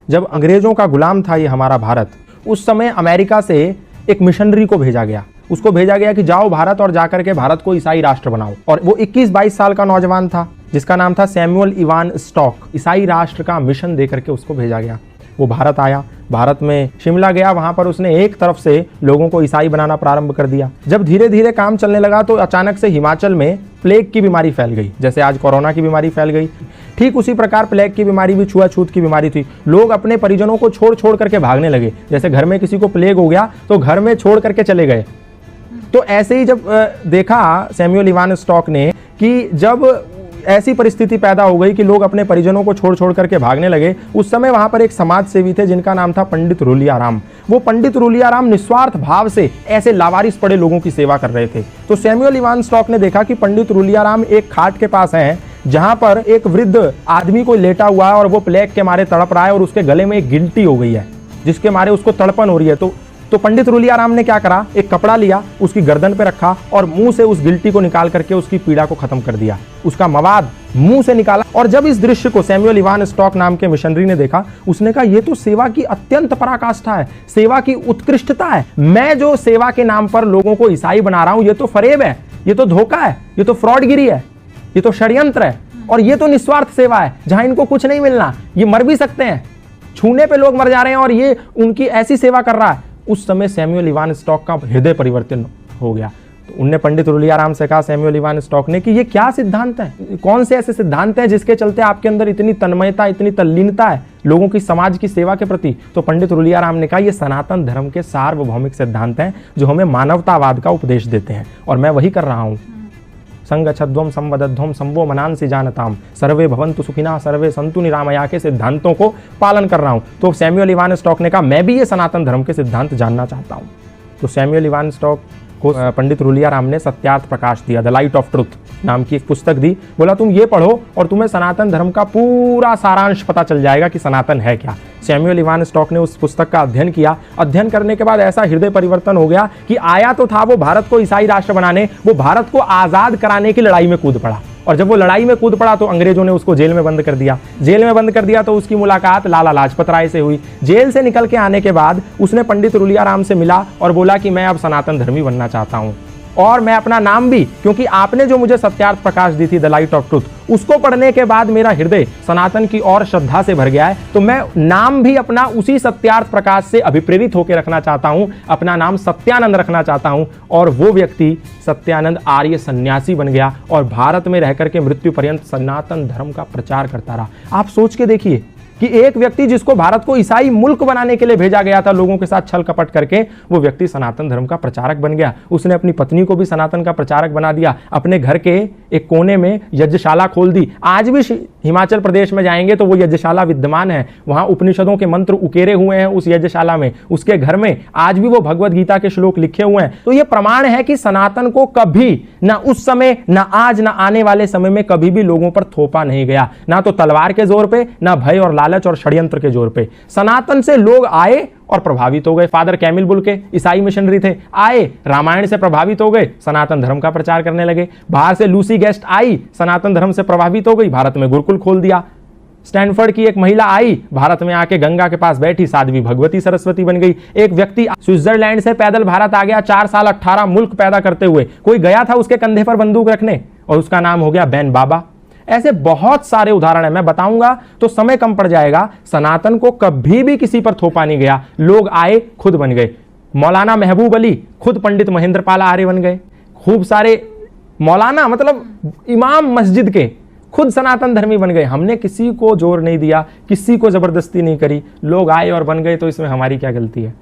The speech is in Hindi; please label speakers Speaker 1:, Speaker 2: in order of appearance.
Speaker 1: जब अंग्रेजों का गुलाम था ये हमारा भारत, उस समय अमेरिका से एक मिशनरी को भेजा गया। उसको भेजा गया कि जाओ भारत और जाकर के भारत को ईसाई राष्ट्र बनाओ। और वो 21-22 साल का नौजवान था जिसका नाम था सैमुअल इवान स्टॉक। ईसाई राष्ट्र का मिशन देकर के उसको भेजा गया। वो भारत आया, भारत में शिमला गया, वहां पर उसने एक तरफ से लोगों को ईसाई बनाना प्रारंभ कर दिया। जब धीरे धीरे काम चलने लगा तो अचानक से हिमाचल में प्लेग की बीमारी फैल गई। जैसे आज कोरोना की बीमारी फैल गई, ठीक उसी प्रकार प्लेग की बीमारी भी छुआछूत की बीमारी थी। लोग अपने परिजनों को छोड़ छोड़ करके भागने लगे। जैसे घर में किसी को प्लेग हो गया तो घर में छोड़ करके चले गए। तो ऐसे ही जब देखा सैमुअल इवान स्टॉक ने कि जब ऐसी परिस्थिति पैदा हो गई कि लोग अपने परिजनों को छोड़ छोड़ करके भागने लगे, उस समय वहां पर एक समाज सेवी थे जिनका नाम था पंडित रूलियाराम। वो पंडित रूलियाराम निस्वार्थ भाव से ऐसे लावारिस पड़े लोगों की सेवा कर रहे थे। तो सैमुअल इवान स्टॉक ने देखा कि पंडित रूलियाराम एक खाट के पास हैं जहां पर एक वृद्ध आदमी को लेटा हुआ है और वो प्लेग के मारे तड़प रहा है और उसके गले में एक गिल्टी हो गई है जिसके मारे उसको तड़पन हो रही है। तो पंडित रूलियाराम ने क्या करा, एक कपड़ा लिया, उसकी गर्दन पे रखा और मुंह से उस गिल्टी को निकाल करके उसकी पीड़ा को खत्म कर दिया। उसका मवाद मुंह से निकाला। और जब इस दृश्य को सैमुअल इवान स्टॉक नाम के मिशनरी ने देखा, उसने कहा ये तो सेवा की अत्यंत पराकाष्ठा है, सेवा की उत्कृष्टता है। मैं जो सेवा के नाम पर लोगों को ईसाई बना रहा हूं, ये तो फरेब है, ये तो धोखा है, ये तो फ्रॉडगिरी है, ये तो षड्यंत्र है और ये तो निस्वार्थ सेवा है जहां इनको कुछ नहीं मिलना, ये मर भी सकते हैं, छूने पे लोग मर जा रहे हैं और ये उनकी ऐसी सेवा कर रहा है। उस समय सैमुअल इवान स्टॉक का हृदय परिवर्तन हो गया। तो उनने पंडित रूलियाराम से कहा, सैमुअल इवान स्टॉक ने, कि ये क्या सिद्धांत है, कौन से ऐसे सिद्धांत हैं जिसके चलते आपके अंदर इतनी तन्मयता, इतनी तल्लीनता है लोगों की समाज की सेवा के प्रति। तो पंडित रूलियाराम ने कहा, ये सनातन धर्म के सार्वभौमिक सिद्धांत हैं जो हमें मानवतावाद का उपदेश देते हैं और मैं वही कर रहा हूँ। संगच्छध्वम संवदध्वम संवो मनांसि जानताम सर्वे भवन्तु सुखिनः सर्वे सन्तु निरामया के सिद्धांतों को पालन कर रहा हूं। तो सैमुअल इवान स्टॉक ने कहा, मैं भी ये सनातन धर्म के सिद्धांत जानना चाहता हूं। तो सैमुअल इवान स्टॉक को पंडित रूलियाराम ने सत्यार्थ प्रकाश दिया, द लाइट ऑफ ट्रुथ नाम की एक पुस्तक दी। बोला तुम ये पढ़ो और तुम्हें सनातन धर्म का पूरा सारांश पता चल जाएगा कि सनातन है क्या। सैमुअल इवान स्टॉक ने उस पुस्तक का अध्ययन किया। अध्ययन करने के बाद ऐसा हृदय परिवर्तन हो गया कि आया तो था वो भारत को ईसाई राष्ट्र बनाने, वो भारत को आजाद कराने की लड़ाई में कूद पड़ा। और जब वो लड़ाई में कूद पड़ा तो अंग्रेजों ने उसको जेल में बंद कर दिया। जेल में बंद कर दिया तो उसकी मुलाकात लाला लाजपत राय से हुई। जेल से निकल के आने के बाद उसने पंडित रूलियाराम से मिला और बोला कि मैं अब सनातन धर्मी बनना चाहता हूँ और मैं अपना नाम भी, क्योंकि आपने जो मुझे सत्यार्थ प्रकाश दी थी, द लाइट ऑफ ट्रुथ, उसको पढ़ने के बाद मेरा हृदय सनातन की और श्रद्धा से भर गया है। तो मैं नाम भी अपना उसी सत्यार्थ प्रकाश से अभिप्रेरित होकर रखना चाहता हूं। अपना नाम सत्यानंद रखना चाहता हूं। और वो व्यक्ति सत्यानंद आर्य सन्यासी बन गया और भारत में रहकर के मृत्यु पर्यंत सनातन धर्म का प्रचार करता रहा। आप सोच के देखिए कि एक व्यक्ति जिसको भारत को ईसाई मुल्क बनाने के लिए भेजा गया था, लोगों के साथ छल कपट करके, वो व्यक्ति सनातन धर्म का प्रचारक बन गया। उसने अपनी पत्नी को भी सनातन का प्रचारक बना दिया। अपने घर के एक कोने में यज्ञशाला खोल दी। आज भी हिमाचल प्रदेश में जाएंगे तो वो यज्ञशाला विद्यमान है। वहां उपनिषदों के मंत्र उकेरे हुए हैं उस यज्ञशाला में। उसके घर में आज भी वो भगवत गीता के श्लोक लिखे हुए हैं। तो ये प्रमाण है कि सनातन को कभी, ना उस समय, ना आज, ना आने वाले समय में कभी भी लोगों पर थोपा नहीं गया। ना तो तलवार के जोर पे, ना भय और लालच और षड्यंत्र के जोर पे। सनातन से लोग आए और प्रभावित हो गए। फादर कैमिल बुल के ईसाई मिशनरी थे, आए, रामायण से प्रभावित हो गए, सनातन धर्म का प्रचार करने लगे। बाहर से लूसी गेस्ट आई, सनातन धर्म से प्रभावित हो गई, भारत में गुरुकुल खोल दिया। स्टैनफोर्ड की एक महिला आई, भारत में आके गंगा के पास बैठी, साध्वी भगवती सरस्वती बन गई। एक व्यक्ति स्विट्जरलैंड से पैदल भारत आ गया, 4 साल 18 मुल्क पैदा करते हुए। कोई गया था उसके कंधे पर बंदूक रखने और उसका नाम हो गया बैन बाबा। ऐसे बहुत सारे उदाहरण है, मैं बताऊंगा तो समय कम पड़ जाएगा। सनातन को कभी भी किसी पर थोपा नहीं गया। लोग आए, खुद बन गए। मौलाना महबूब अली खुद पंडित महेंद्रपाल आर्य बन गए। खूब सारे मौलाना, मतलब इमाम मस्जिद के, खुद सनातन धर्मी बन गए। हमने किसी को जोर नहीं दिया, किसी को जबरदस्ती नहीं करी, लोग आए और बन गए। तो इसमें हमारी क्या गलती है?